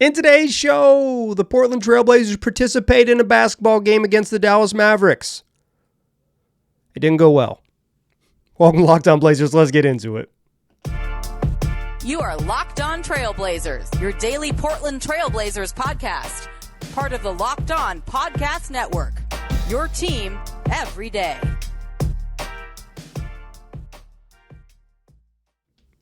In today's show, the Portland Trailblazers participate in a basketball game against the Dallas Mavericks. It didn't go well. Welcome to Locked On Blazers. Let's get into it. You are Locked On Trailblazers, your daily Portland Trailblazers podcast. Part of the Locked On Podcast Network, your team every day.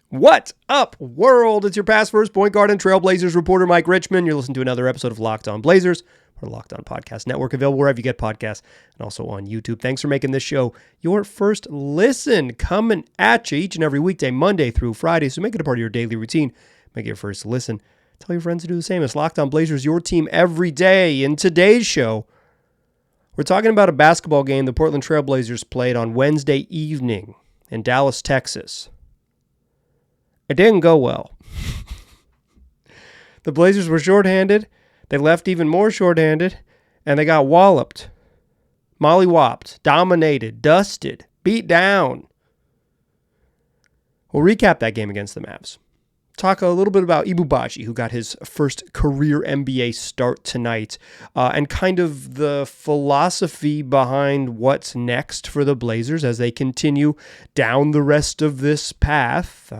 What up, world? It's your past first point guard and Trailblazers reporter, Mike Richmond. You're listening to another episode of Locked On Blazers, or Locked On Podcast Network, available wherever you get podcasts, and also on YouTube. Thanks for making this show your first listen, coming at you each and every weekday, Monday through Friday. So make it a part of your daily routine. Make it your first listen. Tell your friends to do the same. It's Locked On Blazers, your team every day. In today's show, we're talking about a basketball game the Portland Trailblazers played on Wednesday evening in Dallas, Texas. It didn't go well. The Blazers were shorthanded. They left even more shorthanded, and they got walloped, mollywopped, dominated, dusted, beat down. We'll recap that game against the Mavs. Talk a little bit about Ibou Badji, who got his first career NBA start tonight, and kind of the philosophy behind what's next for the Blazers as they continue down the rest of this path.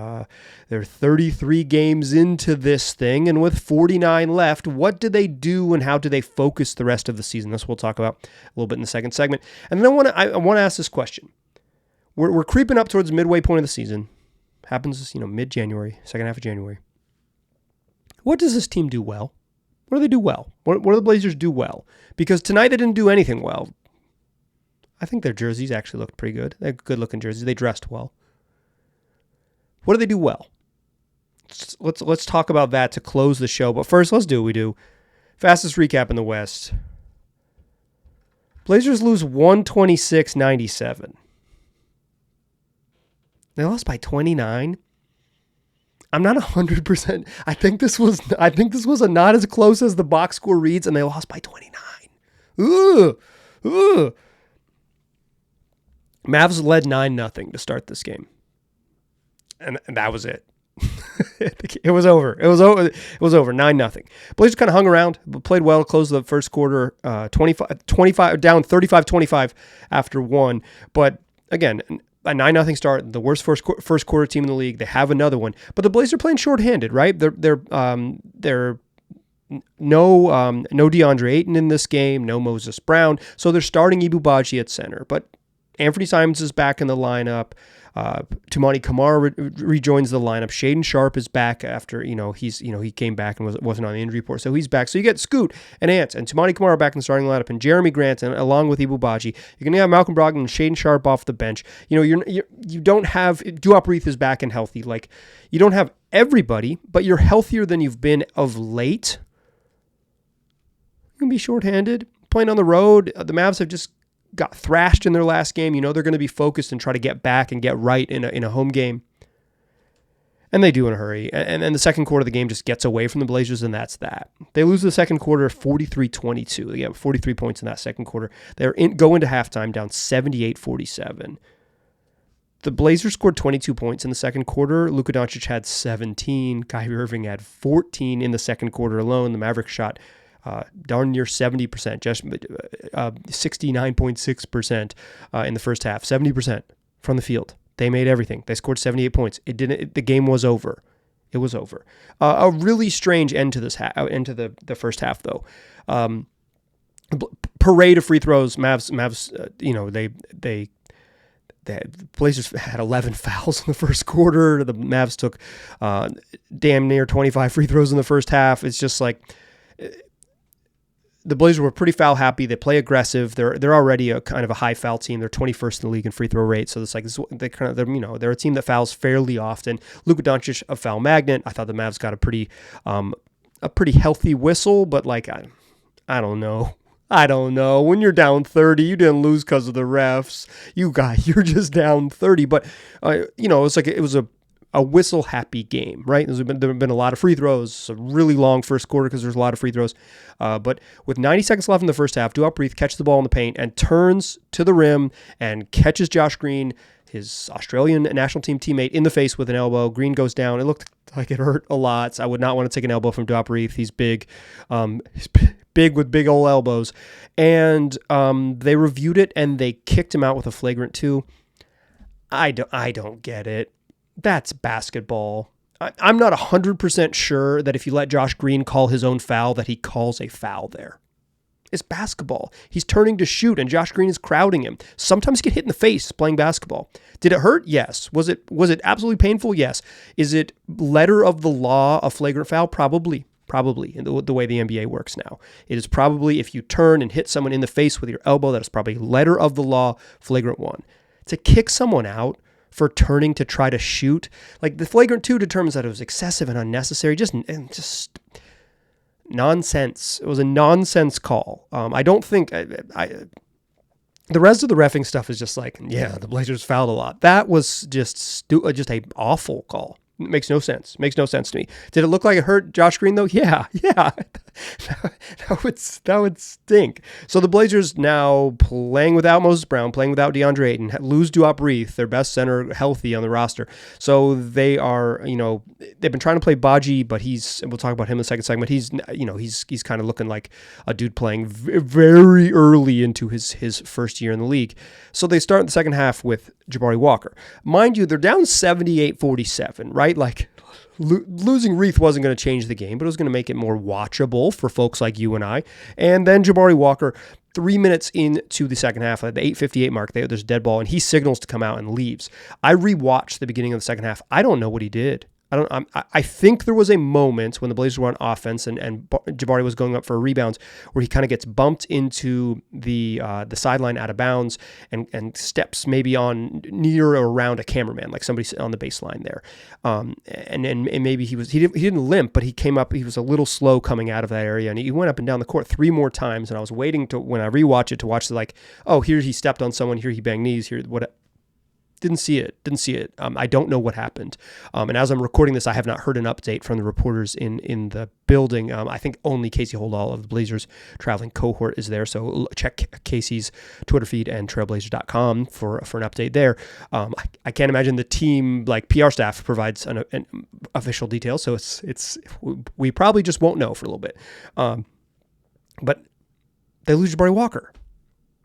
They're 33 games into this thing, and with 49 left, what do they do and how do they focus the rest of the season? This we'll talk about a little bit in the second segment. And then I want to ask this question. We're creeping up towards the midway point of the season. Happens, mid-January, second half of January. What does this team do well? What do they do well? What do the Blazers do well? Because tonight they didn't do anything well. I think their jerseys actually looked pretty good. They're good-looking jerseys. They dressed well. What do they do well? Let's talk about that to close the show. But first, let's do what we do. Fastest recap in the West. Blazers lose 126-97. They lost by 29. I'm not 100%. I think this was a not as close as the box score reads, and they lost by 29. Ugh. Mavs led 9-0 to start this game, and that was it. It was over. It was over. 9-0. Blazers kind of hung around, played well, closed the first quarter 25 down 35-25 after one. But again, a 9-0 start, the worst first quarter team in the league. They have another one, but the Blazers are playing shorthanded, right? They're no DeAndre Ayton in this game, no Moses Brown, so they're starting Ibou Badji at center. But Anthony Simons is back in the lineup. Toumani Camara rejoins the lineup. Shaedon Sharpe is back after he came back and wasn't on the injury report, so he's back. So you get Scoot and Ants and Toumani Camara back in the starting lineup, and Jeremy Grant, and along with Ibou Badji, you're gonna have Malcolm Brogdon and Shaedon Sharpe off the bench. You don't have Duop Reath is back and healthy. Like, you don't have everybody, but you're healthier than you've been of late. You can be shorthanded playing on the road. The Mavs have just got thrashed in their last game. They're going to be focused and try to get back and get right in a home game. And they do in a hurry. And then the second quarter of the game just gets away from the Blazers, and that's that. They lose the second quarter 43-22. They get 43 points in that second quarter. Go into halftime down 78-47. The Blazers scored 22 points in the second quarter. Luka Doncic had 17. Kyrie Irving had 14 in the second quarter alone. The Mavericks shot darn near 70%, just 69.6% in the first half, 70% from the field. They made everything. They scored 78 points. The game was over. It was over. A really strange end to this into the first half, though. Parade of free throws. Mavs. The Blazers had 11 fouls in the first quarter. The Mavs took damn near 25 free throws in the first half. It's just like, the Blazers were pretty foul happy. They play aggressive. They're already a kind of a high foul team. They're 21st in the league in free throw rate. So it's like they're a team that fouls fairly often. Luka Doncic, a foul magnet. I thought the Mavs got a pretty healthy whistle, but like I don't know. When you're down 30, you didn't lose because of the refs. You're just down 30. But it's like it was a whistle happy game, right? There have been a lot of free throws. It's a really long first quarter because there's a lot of free throws. But with 90 seconds left in the first half, Duop Reath catches the ball in the paint and turns to the rim and catches Josh Green. his Australian national team teammate in the face with an elbow. Green goes down. It looked like it hurt a lot. So I would not want to take an elbow from Duapreith. He's big. He's big with big old elbows. And they reviewed it and they kicked him out with a flagrant 2. I don't get it. That's basketball. I'm not 100% sure that if you let Josh Green call his own foul, that he calls a foul there. It's basketball. He's turning to shoot, and Josh Green is crowding him. Sometimes you get hit in the face playing basketball. Did it hurt? Yes. Was it absolutely painful? Yes. Is it letter of the law a flagrant foul? Probably. In the way the NBA works now. It is probably, if you turn and hit someone in the face with your elbow, that is probably letter of the law, flagrant 1. To kick someone out for turning to try to shoot, like the flagrant 2 determines that it was excessive and unnecessary, just nonsense. It was a nonsense call. I don't think the rest of the reffing stuff is just like, yeah, the Blazers fouled a lot. That was just a awful call. It makes no sense. Makes no sense to me. Did it look like it hurt Josh Green though? Yeah. that would stink. So the Blazers now playing without Moses Brown, playing without DeAndre Ayton, lose Duapreith, their best center, healthy on the roster. So they are, they've been trying to play Badji, but we'll talk about him in the second segment. He's kind of looking like a dude playing very early into his first year in the league. So they start in the second half with Jabari Walker. Mind you, they're down 78-47, right? Like losing Reith wasn't going to change the game, but it was going to make it more watchable for folks like you and I. And then Jabari Walker, 3 minutes into the second half, at the 8:58 mark, there's a dead ball, and he signals to come out and leaves. I rewatched the beginning of the second half. I don't know what he did. I think there was a moment when the Blazers were on offense and Jabari was going up for rebounds where he kind of gets bumped into the sideline out of bounds and steps maybe on near or around a cameraman, like somebody on the baseline there. And maybe he didn't limp, but he came up. He was a little slow coming out of that area, and he went up and down the court 3 more times. And I was waiting when I rewatch it to watch here he stepped on someone, here he banged knees, here what. Didn't see it. I don't know what happened. And as I'm recording this, I have not heard an update from the reporters in the building. I think only Casey Holdall of the Blazers traveling cohort is there. So check Casey's Twitter feed and trailblazers.com for an update there. I can't imagine the team, like PR staff, provides an official detail. So we probably just won't know for a little bit. But they lose Jabari Walker.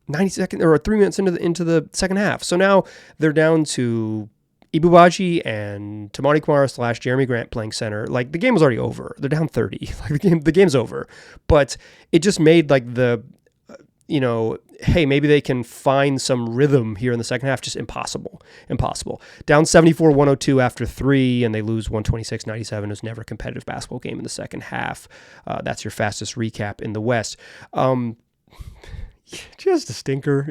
90 seconds or 3 minutes into the second half. So now they're down to Ibou Badji and Tamani Kamara / Jeremy Grant playing center. Like the game was already over. They're down 30. Like the game's over. But it just made like hey, maybe they can find some rhythm here in the second half. Just impossible. Down 74-102 after 3, and they lose 126-97. It was never a competitive basketball game in the second half. That's your fastest recap in the West. Just a stinker.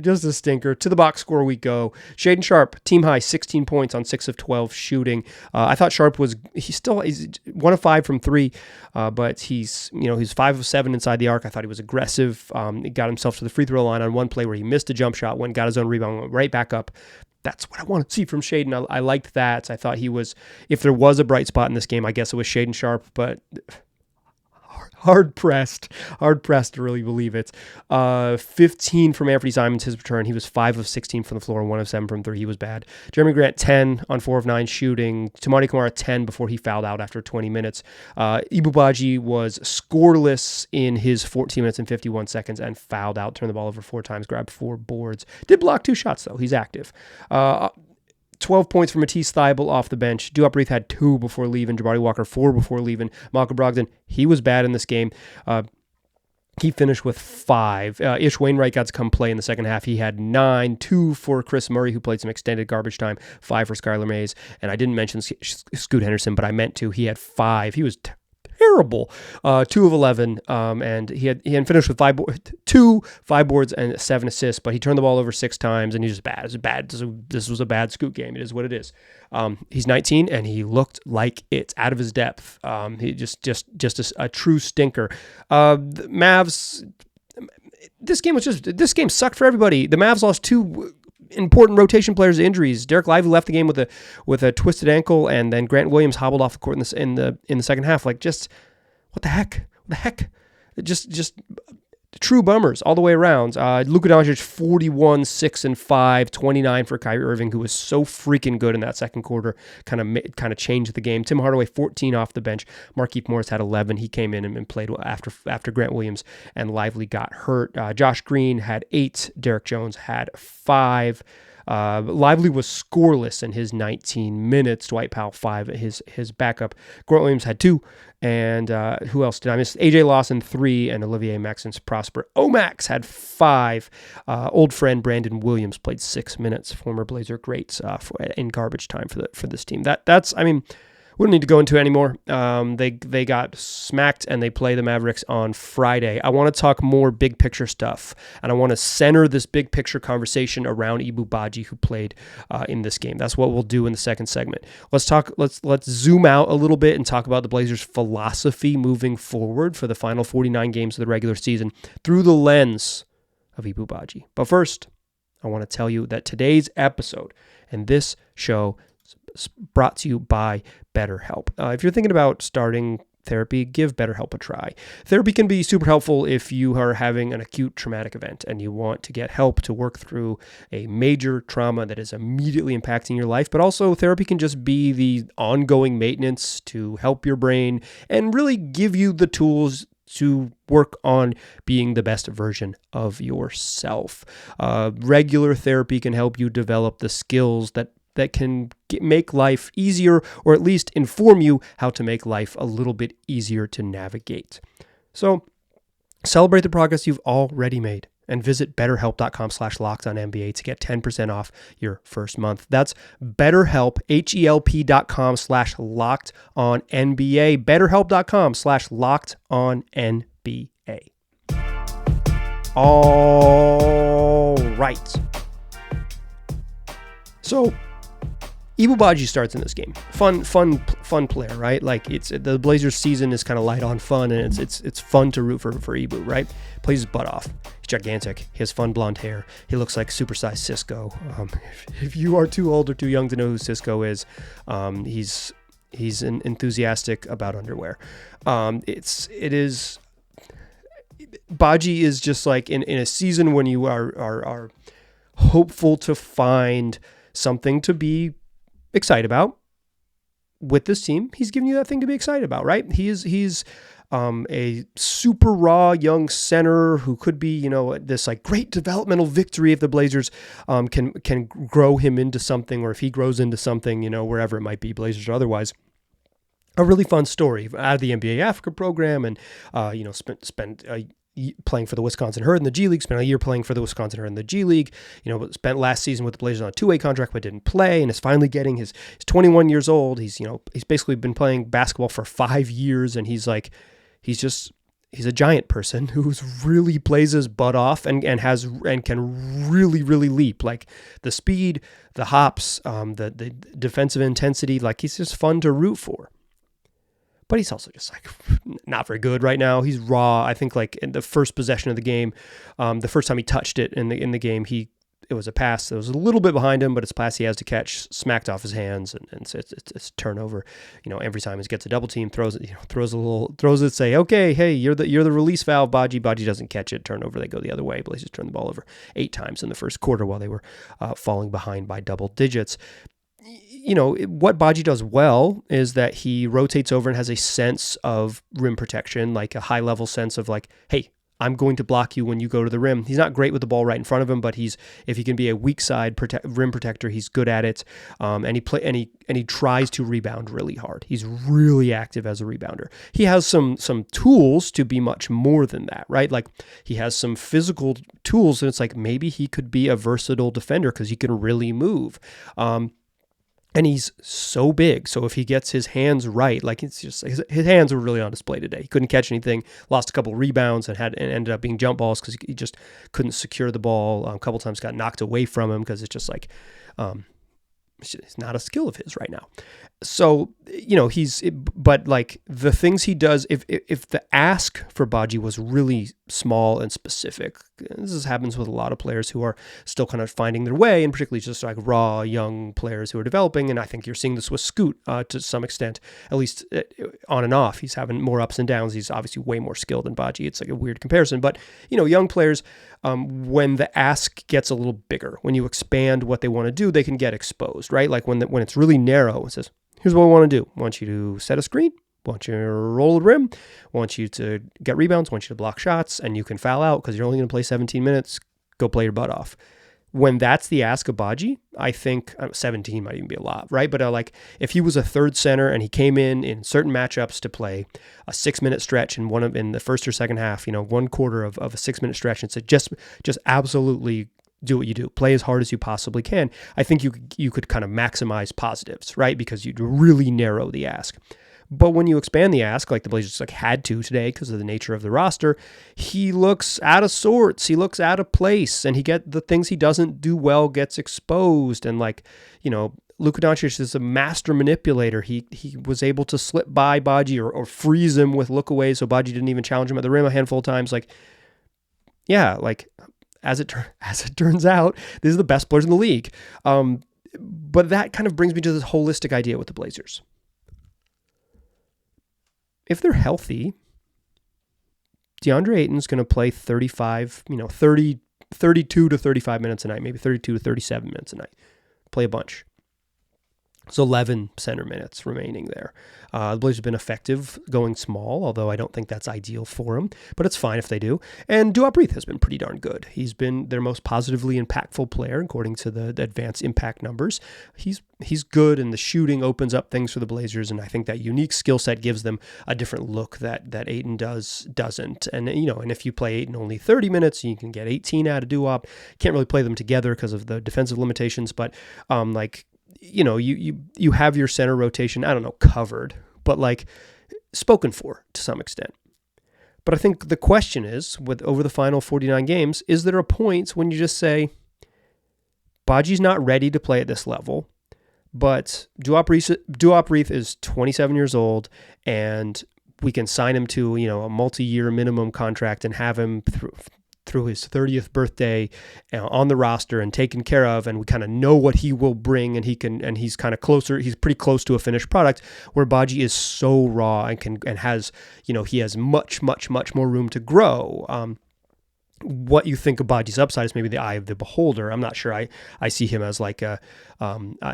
To the box score we go. Shaedon Sharpe, team high, 16 points on 6 of 12 shooting. I thought Sharpe he's 1 of 5 from 3, but he's 5 of 7 inside the arc. I thought he was aggressive. He got himself to the free throw line on one play where he missed a jump shot, got his own rebound, went right back up. That's what I want to see from Shaedon. I liked that. I thought if there was a bright spot in this game, I guess it was Shaedon Sharpe, but hard pressed to really believe it. 15 from Anthony Simons, his return. He was 5 of 16 from the floor, 1 of 7 from 3. He was bad. Jeremy Grant, 10 on 4 of 9 shooting. Tamani Kamara, 10 before he fouled out after 20 minutes. Ibou Badji was scoreless in his 14 minutes and 51 seconds and fouled out, turned the ball over 4 times, grabbed 4 boards. Did block 2 shots, though. He's active. 12 points for Matisse Thybulle off the bench. Duapreith had 2 before leaving. Jabari Walker 4 before leaving. Malcolm Brogdon, he was bad in this game. He finished with 5. Ish Wainwright got to come play in the second half. He had 9, 2 for Chris Murray, who played some extended garbage time, 5 for Skylar Mays. And I didn't mention Scoot Henderson, but I meant to. He had 5. He was terrible. 2 of 11, and he had finished with 5 boards and 7 assists, but he turned the ball over 6 times, and he's just bad. This was a bad Scoot game. It is what it is. He's 19, and he looked like it's out of his depth. He just a true stinker. The Mavs. This game sucked for everybody. The Mavs lost 2 important rotation players to injuries. Derek Lively left the game with a twisted ankle, and then Grant Williams hobbled off the court in the second half. Like, just what the heck? Just true bummers all the way around. Luka Doncic 41, 6 and 5, 29 for Kyrie Irving, who was so freaking good in that second quarter, kind of changed the game. Tim Hardaway 14 off the bench. Markieff Morris had 11. He came in and played after Grant Williams and Lively got hurt. Josh Green had 8. Derek Jones had 5. Lively was scoreless in his 19 minutes. Dwight Powell 5. His backup. Grant Williams had 2. And who else did I miss? AJ Lawson 3 and Olivier Maxence Prosper. Omax had 5. Old friend Brandon Williams played 6 minutes. Former Blazer greats in garbage time for this team. That's we don't need to go into it anymore. They got smacked and they play the Mavericks on Friday. I want to talk more big picture stuff, and I want to center this big picture conversation around Ibou Badji, who played in this game. That's what we'll do in the second segment. Let's zoom out a little bit and talk about the Blazers' philosophy moving forward for the final 49 games of the regular season through the lens of Ibou Badji. But first, I want to tell you that today's episode and this show is brought to you by BetterHelp. If you're thinking about starting therapy, give BetterHelp a try. Therapy can be super helpful if you are having an acute traumatic event and you want to get help to work through a major trauma that is immediately impacting your life, but also therapy can just be the ongoing maintenance to help your brain and really give you the tools to work on being the best version of yourself. Regular therapy can help you develop the skills that can make life easier, or at least inform you how to make life a little bit easier to navigate. So celebrate the progress you've already made and visit betterhelp.com/lockedonnba to get 10% off your first month. That's BetterHelp, HELP.com/lockedonnba, betterhelp.com/lockedonnba. All right. So Ibou Badji starts in this game. Fun player, right? Like it's the Blazers season is kind of light on fun, and it's fun to root for Ibou, right? Plays his butt off. He's gigantic. He has fun blonde hair. He looks like supersized Cisco. If you are too old or too young to know who Cisco is, he's enthusiastic about underwear. Badji is just like in a season when you are hopeful to find something to be excited about with this team. He's giving you that thing to be excited about, right? He's a super raw young center who could be, this like great developmental victory if the Blazers can grow him into something, or if he grows into something, wherever it might be, Blazers or otherwise. A really fun story out of the NBA Africa program, and spent playing for the Wisconsin Herd in the G League, spent a year playing for the Wisconsin Herd in the G League, spent last season with the Blazers on a 2-way contract, but didn't play, and is finally getting he's 21 years old. He's basically been playing basketball for 5 years, and he's a giant person who's really plays his butt off and can really, really leap. Like the speed, the hops, the defensive intensity, like he's just fun to root for. But he's also just like not very good right now. He's raw. I think like in the first possession of the game, the first time he touched it in the game, it was a pass that was a little bit behind him, but it's a pass he has to catch, smacked off his hands, and so it's turnover. Every time he gets a double team, throws it, say, okay, hey, you're the release valve, Badji. Badji doesn't catch it, turnover. They go the other way. Blazers turn the ball over 8 times in the first quarter while they were falling behind by double digits. What Badji does well is that he rotates over and has a sense of rim protection, like a high level sense of like, hey, I'm going to block you when you go to the rim. He's not great with the ball right in front of him, but if he can be a weak side rim protector, he's good at it. And he tries to rebound really hard. He's really active as a rebounder. He has some tools to be much more than that, right? Like he has some physical tools, and it's like maybe he could be a versatile defender because he can really move. And he's so big. So if he gets his hands right, like it's just his hands were really on display today. He couldn't catch anything, lost a couple of rebounds, and ended up being jump balls because he just couldn't secure the ball. A couple times got knocked away from him because it's just like it's not a skill of his right now. So, but like the things he does, if the ask for Badji was really small and specific, this happens with a lot of players who are still kind of finding their way, and particularly just like raw young players who are developing. And I think you're seeing this with Scoot to some extent, at least on and off. He's having more ups and downs. He's obviously way more skilled than Badji. It's like a weird comparison, but young players, when the ask gets a little bigger, when you expand what they want to do, they can get exposed, right? Like when it's really narrow, it says, here's what we want to do. I want you to set a screen. I want you to roll the rim. I want you to get rebounds. I want you to block shots. And you can foul out because you're only going to play 17 minutes. Go play your butt off. When that's the ask of Badji, I think 17 might even be a lot, right? But like if he was a third center and he came in certain matchups to play a 6-minute stretch in the first or second half, one quarter of a 6-minute stretch, and said just absolutely do what you do. Play as hard as you possibly can. I think you could kind of maximize positives, right? Because you'd really narrow the ask. But when you expand the ask, like the Blazers had to today because of the nature of the roster, he looks out of sorts. He looks out of place, and the things he doesn't do well gets exposed. And Luka Doncic is a master manipulator. He was able to slip by Badji or freeze him with lookaways, so Badji didn't even challenge him at the rim a handful of times. As it turns out, these are the best players in the league. But that kind of brings me to this holistic idea with the Blazers. If they're healthy, DeAndre Ayton's going to play 32 to 35 minutes a night, maybe 32 to 37 minutes a night. Play a bunch. So 11 center minutes remaining there. The Blazers have been effective going small, although I don't think that's ideal for them, but it's fine if they do. And Duop has been pretty darn good. He's been their most positively impactful player, according to the advanced impact numbers. He's good, and the shooting opens up things for the Blazers, and I think that unique skill set gives them a different look that Ayton doesn't. And and if you play Ayton only 30 minutes, you can get 18 out of Duop. Can't really play them together because of the defensive limitations, but you have your center rotation, I don't know, covered, but like spoken for to some extent. But I think the question is, over the final 49 games, is there a point when you just say, Badji's not ready to play at this level, but Duop is 27 years old, and we can sign him to a multi-year minimum contract and have him through his 30th birthday on the roster and taken care of, and we kind of know what he will bring, and he's kind of closer. He's pretty close to a finished product, where Badji is so raw and has he has much more room to grow. What you think of Badji's upside is maybe the eye of the beholder. I'm not sure I see him as like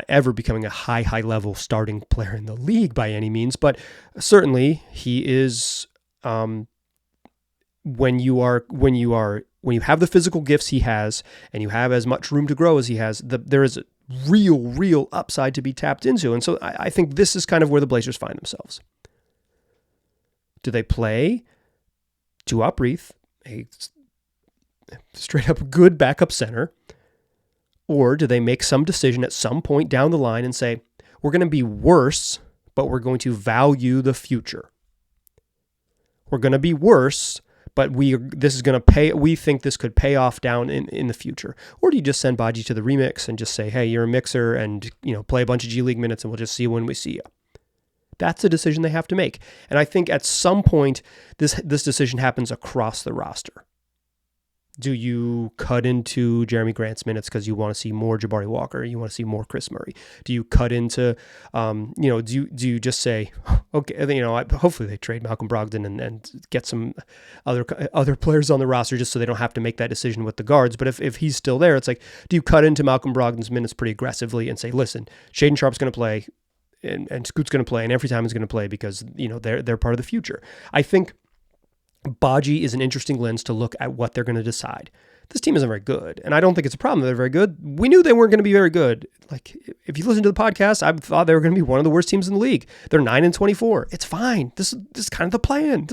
ever becoming a high level starting player in the league by any means, but certainly he is. When you have the physical gifts he has, and you have as much room to grow as he has, there is a real upside to be tapped into. And so I think this is kind of where the Blazers find themselves. Do they play Duop, a straight up good backup center, or do they make some decision at some point down the line and say, we're going to be worse, but we're going to value the future? We're going to be worse, but we think this could pay off down in the future. Or do you just send Badji to the remix and just say, hey, you're a mixer, and play a bunch of G League minutes, and we'll just see when we see you? That's a decision they have to make. And I think at some point this decision happens across the roster. Do you cut into Jeremy Grant's minutes because you want to see more Jabari Walker? You want to see more Chris Murray? Do you cut into, do you just say, okay, hopefully they trade Malcolm Brogdon and get some other players on the roster just so they don't have to make that decision with the guards. But if he's still there, it's like, do you cut into Malcolm Brogdon's minutes pretty aggressively and say, listen, Shaedon Sharp's going to play and Scoot's going to play and every time is going to play because, they're part of the future. I think Badji is an interesting lens to look at what they're going to decide. This team isn't very good, and I don't think it's a problem that they're very good. We knew they weren't going to be very good. Like, if you listen to the podcast, I thought they were going to be one of the worst teams in the league. They're 9-24. It's fine. This is kind of the plan.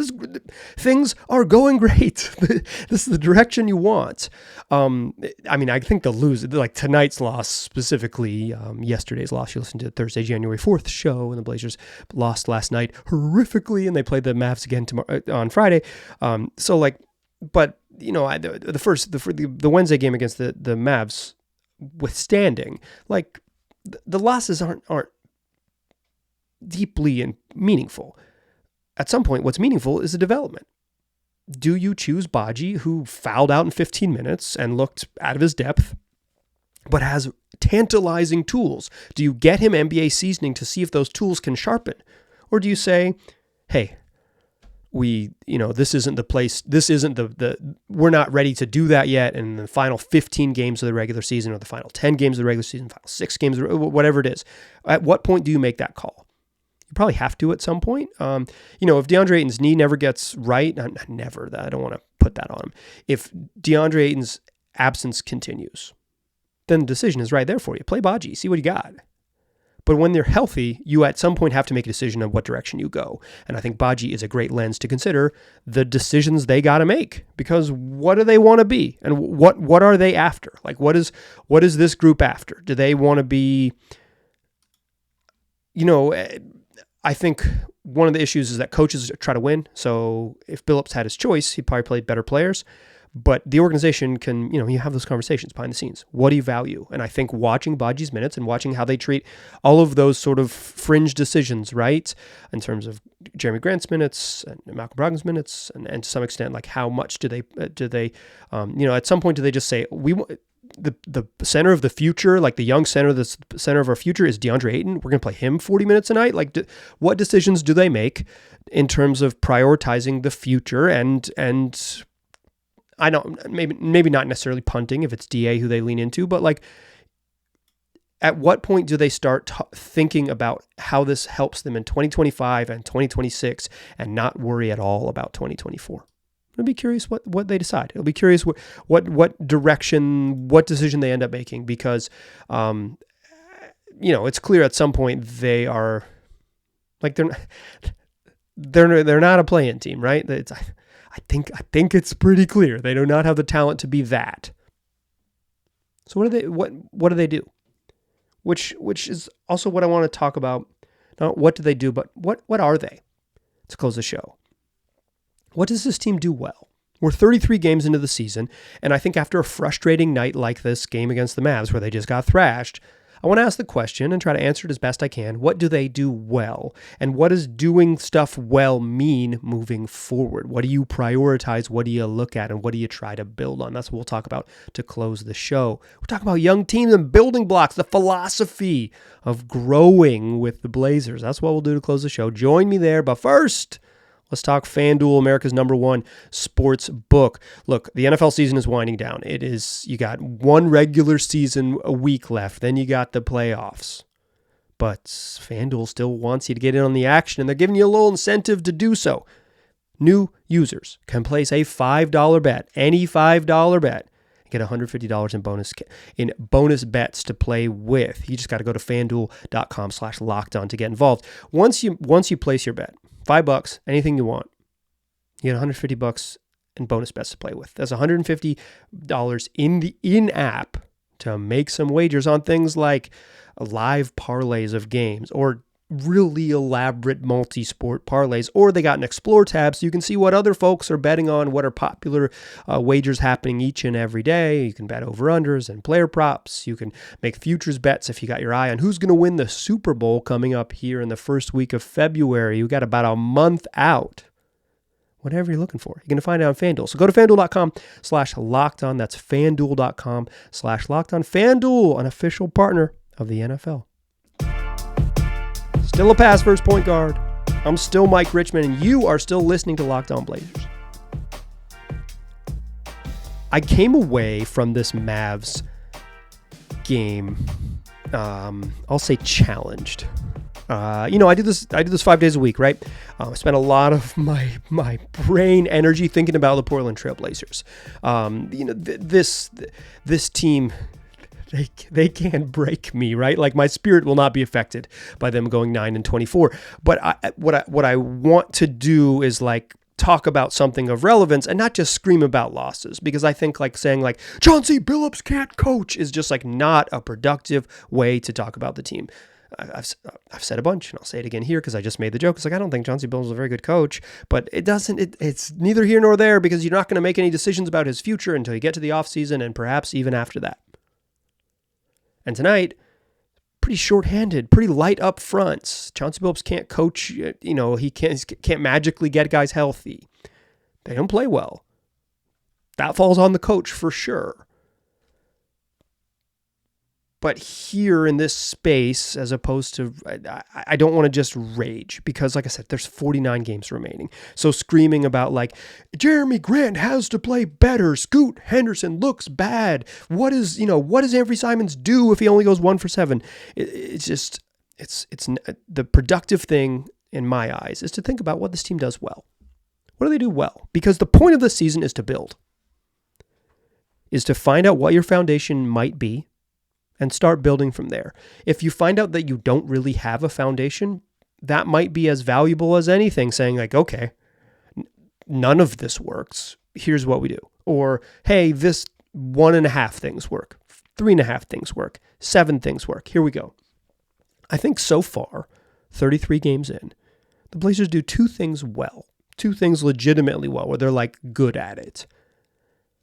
Things are going great. This is the direction you want. I think they'll lose. Like tonight's loss, specifically yesterday's loss. You listened to Thursday, January 4th show, and the Blazers lost last night horrifically, and they played the Mavs again tomorrow on Friday. But the Wednesday game against the Mavs, withstanding, like the losses aren't deeply and meaningful. At some point, what's meaningful is the development. Do you choose Badji, who fouled out in 15 minutes and looked out of his depth, but has tantalizing tools? Do you get him NBA seasoning to see if those tools can sharpen? Or do you say, hey, this isn't the place, we're not ready to do that yet, and the final 15 games of the regular season, or the final 10 games of the regular season, final 6 games, whatever it is, at what point do you make that call? You probably have to at some point. If DeAndre Ayton's knee never gets right, I don't want to put that on him. If DeAndre Ayton's absence continues, then the decision is right there for you. Play Badji, see what you got. But when they're healthy, you at some point have to make a decision on what direction you go. And I think Badji is a great lens to consider the decisions they got to make, because what do they want to be? And what are they after? Like, what is this group after? Do they want to be, I think one of the issues is that coaches try to win. So if Billups had his choice, he'd probably play better players. But the organization can, you have those conversations behind the scenes. What do you value? And I think watching Badji's minutes and watching how they treat all of those sort of fringe decisions, right? In terms of Jeremy Grant's minutes and Malcolm Brogdon's minutes, and to some extent, like how much do they, at some point do they just say, the center of the future, like the young center, the center of our future is DeAndre Ayton. We're going to play him 40 minutes a night. Like, what decisions do they make in terms of prioritizing the future? And I don't, maybe not necessarily punting if it's DA who they lean into, but like, at what point do they start thinking about how this helps them in 2025 and 2026 and not worry at all about 2024? I'll be curious what they decide. I'll be curious what direction, what decision they end up making, because, it's clear at some point they are like, they're not a play-in team, right? I think it's pretty clear they do not have the talent to be that. So what do they do? Which is also what I want to talk about. Not what do they do, but what are they? To close the show. What does this team do well? We're 33 games into the season, and I think after a frustrating night like this game against the Mavs where they just got thrashed, I want to ask the question and try to answer it as best I can. What do they do well? And what does doing stuff well mean moving forward? What do you prioritize? What do you look at? And what do you try to build on? That's what we'll talk about to close the show. We're talking about young teams and building blocks, the philosophy of growing with the Blazers. That's what we'll do to close the show. Join me there. But first, let's talk FanDuel, America's #1 sports book. Look, the NFL season is winding down. You got one regular season a week left, then you got the playoffs. But FanDuel still wants you to get in on the action, and they're giving you a little incentive to do so. New users can place a $5 bet, any $5 bet, and get $150 in bonus bets to play with. You just got to go to FanDuel.com/lockedon to get involved. Once you place your bet, $5, anything you want, you get $150 in bonus bets to play with. That's $150 in the in-app to make some wagers on things like live parlays of games, or really elaborate multi-sport parlays, or they got an explore tab so you can see what other folks are betting on, what are popular wagers happening each and every day. You can bet over-unders and player props. You can make futures bets if you got your eye on who's going to win the Super Bowl coming up here in the first week of February. You got about a month out. Whatever you're looking for, you're going to find it on FanDuel. So go to FanDuel.com/lockedon. That's FanDuel.com/lockedon. FanDuel, an official partner of the NFL. Still a pass first point guard. I'm still Mike Richmond, and you are still listening to Locked On Blazers. I came away from this Mavs game, I'll say challenged. I do this 5 days a week, right? I spend a lot of my brain energy thinking about the Portland Trail Blazers. This team, they can't break me, right? Like, my spirit will not be affected by them going 9-24. But what I want to do is like talk about something of relevance and not just scream about losses, because I think like saying like Chauncey Billups can't coach is just like not a productive way to talk about the team. I've said a bunch, and I'll say it again here because I just made the joke. It's like, I don't think Chauncey Billups is a very good coach, but it's neither here nor there, because you're not going to make any decisions about his future until you get to the offseason and perhaps even after that. And tonight, pretty short-handed, pretty light up fronts. Chauncey Billups can't coach, he can't magically get guys healthy. They don't play well. That falls on the coach for sure. But here in this space, as opposed to, I don't want to just rage because, like I said, there's 49 games remaining. So screaming about like, Jeremy Grant has to play better. Scoot Henderson looks bad. What does Anthony Simons do if he only goes 1 for 7? It's the productive thing in my eyes is to think about what this team does well. What do they do well? Because the point of the season is to build, is to find out what your foundation might be and start building from there. If you find out that you don't really have a foundation, that might be as valuable as anything, saying like, okay, none of this works. Here's what we do. Or, hey, this 1.5 things work. 3.5 things work. 7 things work. Here we go. I think so far, 33 games in, the Blazers do 2 things well. 2 things legitimately well, where they're like good at it.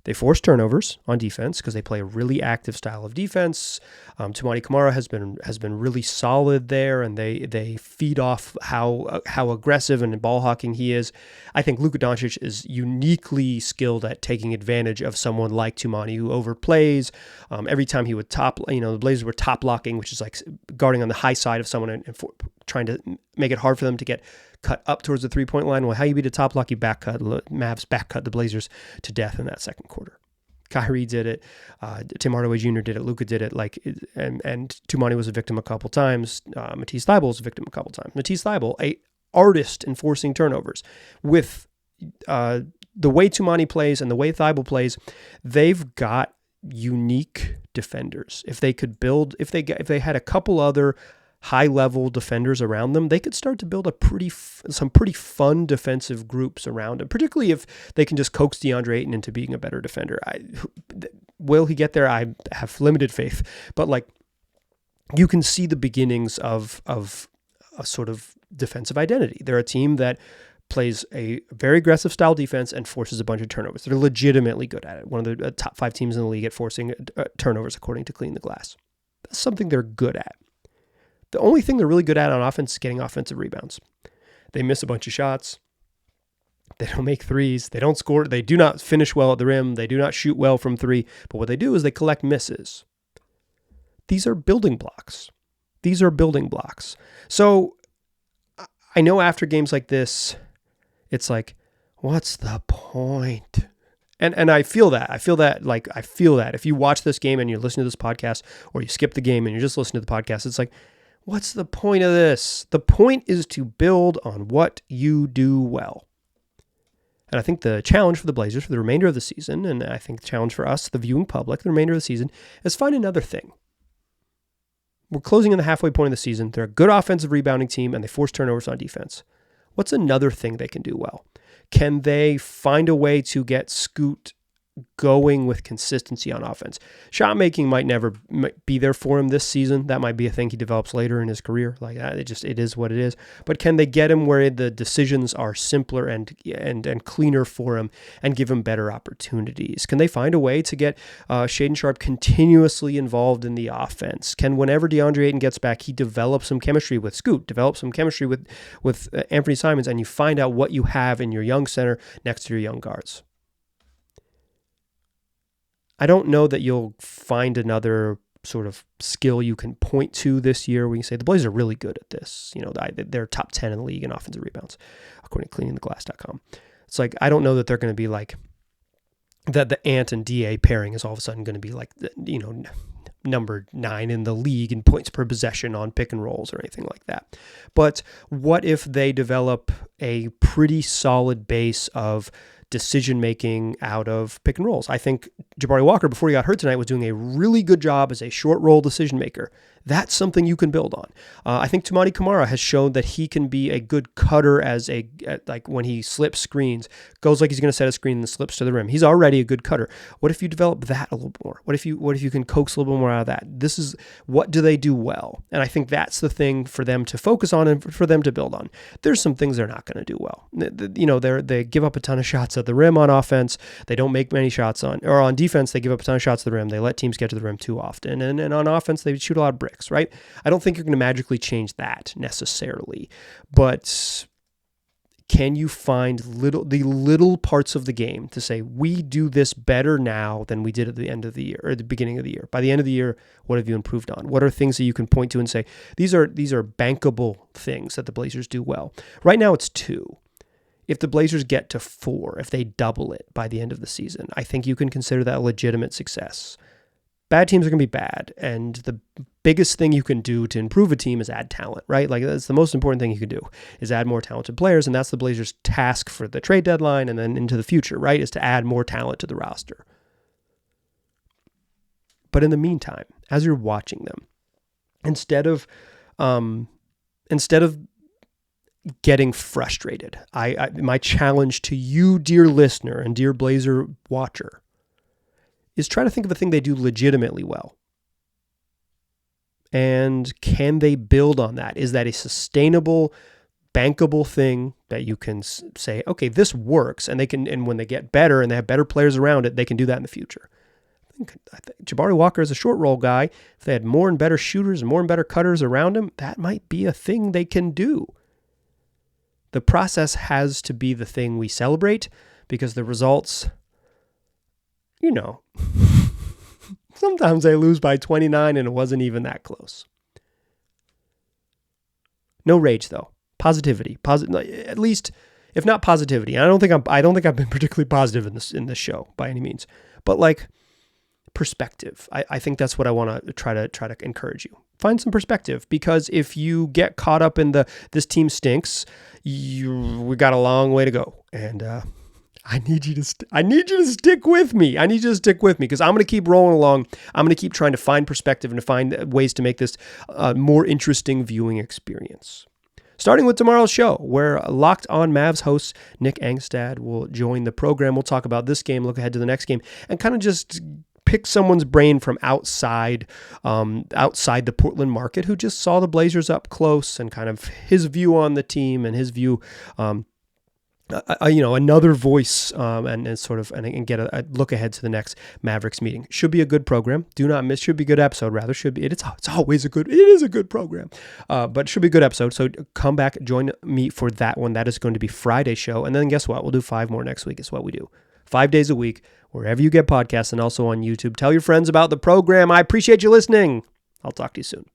They force turnovers on defense because they play a really active style of defense. Toumani Camara has been really solid there, and they feed off how aggressive and ball hawking he is. I think Luka Doncic is uniquely skilled at taking advantage of someone like Toumani who overplays. Every time he would the Blazers were top locking, which is like guarding on the high side of someone and trying to make it hard for them to get cut up towards the 3-point line. Well, how you beat a top lock, you back cut. Mavs back cut the Blazers to death in that second quarter. Kyrie did it. Tim Hardaway Jr. did it. Luka did it. And Toumani was a victim a couple times. Matisse Thybulle was a victim a couple times. Matisse Thybulle, a artist in forcing turnovers. With the way Toumani plays and the way Thybulle plays, they've got unique defenders. If they had a couple other high-level defenders around them, they could start to build some pretty fun defensive groups around him, particularly if they can just coax DeAndre Ayton into being a better defender. Will he get there? I have limited faith, but like you can see the beginnings of a sort of defensive identity. They're a team that plays a very aggressive style defense and forces a bunch of turnovers. They're legitimately good at it. One of the top 5 teams in the league at forcing turnovers, according to Clean the Glass. That's something they're good at. The only thing they're really good at on offense is getting offensive rebounds. They miss a bunch of shots. They don't make threes. They don't score. They do not finish well at the rim. They do not shoot well from 3. But what they do is they collect misses. These are building blocks. So I know after games like this, it's like, what's the point? And I feel that. I feel that if you watch this game and you're listening to this podcast, or you skip the game and you're just listening to the podcast, it's like, what's the point of this? The point is to build on what you do well. And I think the challenge for the Blazers for the remainder of the season, and I think the challenge for us, the viewing public, the remainder of the season, is find another thing. We're closing in the halfway point of the season. They're a good offensive rebounding team, and they force turnovers on defense. What's another thing they can do well? Can they find a way to get Scoot going with consistency on offense? Shot making might never be there for him this season. That might be a thing he develops later in his career. Like it is what it is. But can they get him where the decisions are simpler and cleaner for him and give him better opportunities? Can they find a way to get Shaedon Sharpe continuously involved in the offense? Can, whenever DeAndre Ayton gets back, he develop some chemistry with Scoot, develop some chemistry with Anthony Simons, and you find out what you have in your young center next to your young guards? I don't know that you'll find another sort of skill you can point to this year where you say the Blazers are really good at this. They're top 10 in the league in offensive rebounds, according to cleaningtheglass.com. It's like, I don't know that they're going to be like, that the Ant and DA pairing is all of a sudden going to be like, number 9 in the league in points per possession on pick and rolls or anything like that. But what if they develop a pretty solid base of decision-making out of pick and rolls? I think Jabari Walker, before he got hurt tonight, was doing a really good job as a short roll decision maker. That's something you can build on. I think Toumani Camara has shown that he can be a good cutter like when he slips screens, goes like he's going to set a screen and slips to the rim. He's already a good cutter. What if you develop that a little more? What if you can coax a little bit more out of that? This is, what do they do well? And I think that's the thing for them to focus on and for them to build on. There's some things they're not going to do well. They give up a ton of shots at the rim on offense. They don't make many shots on defense. They give up a ton of shots at the rim. They let teams get to the rim too often. And on offense, they shoot a lot of Mavericks, right? I don't think you're going to magically change that necessarily, but can you find the little parts of the game to say, we do this better now than we did at the end of the year or at the beginning of the year? By the end of the year, what have you improved on? What are things that you can point to and say, these are bankable things that the Blazers do well? Right now it's 2. If the Blazers get to 4, if they double it by the end of the season, I think you can consider that a legitimate success. Bad teams are going to be bad, and the biggest thing you can do to improve a team is add talent, right? Like, that's the most important thing you can do, is add more talented players, and that's the Blazers' task for the trade deadline and then into the future, right, is to add more talent to the roster. But in the meantime, as you're watching them, instead of getting frustrated, my challenge to you, dear listener and dear Blazer watcher, is try to think of a thing they do legitimately well. And can they build on that? Is that a sustainable, bankable thing that you can say, okay, this works, and when they get better and they have better players around it, they can do that in the future? I think Jabari Walker is a short roll guy. If they had more and better shooters and more and better cutters around him, that might be a thing they can do. The process has to be the thing we celebrate, because the results, sometimes they lose by 29 and it wasn't even that close. No rage though. Positivity. At least, if not positivity. I don't think I've been particularly positive in this show by any means. But like perspective. I think that's what I want to try to encourage you. Find some perspective, because if you get caught up in this team stinks, we got a long way to go. And I need you to stick with me. I need you to stick with me, because I'm going to keep rolling along. I'm going to keep trying to find perspective and to find ways to make this a more interesting viewing experience. Starting with tomorrow's show, where Locked On Mavs host Nick Angstad will join the program. We'll talk about this game, look ahead to the next game, and kind of just pick someone's brain from outside the Portland market, who just saw the Blazers up close, and kind of his view on the team and his view, another voice, and get a look ahead to the next Mavericks meeting. Should be a good program. Do not miss. Should be a good episode. Rather, should be. It's always a good. It is a good program, but it should be a good episode. So come back, join me for that one. That is going to be Friday's show, and then guess what? We'll do 5 more next week. It's what we do. 5 days a week, wherever you get podcasts, and also on YouTube. Tell your friends about the program. I appreciate you listening. I'll talk to you soon.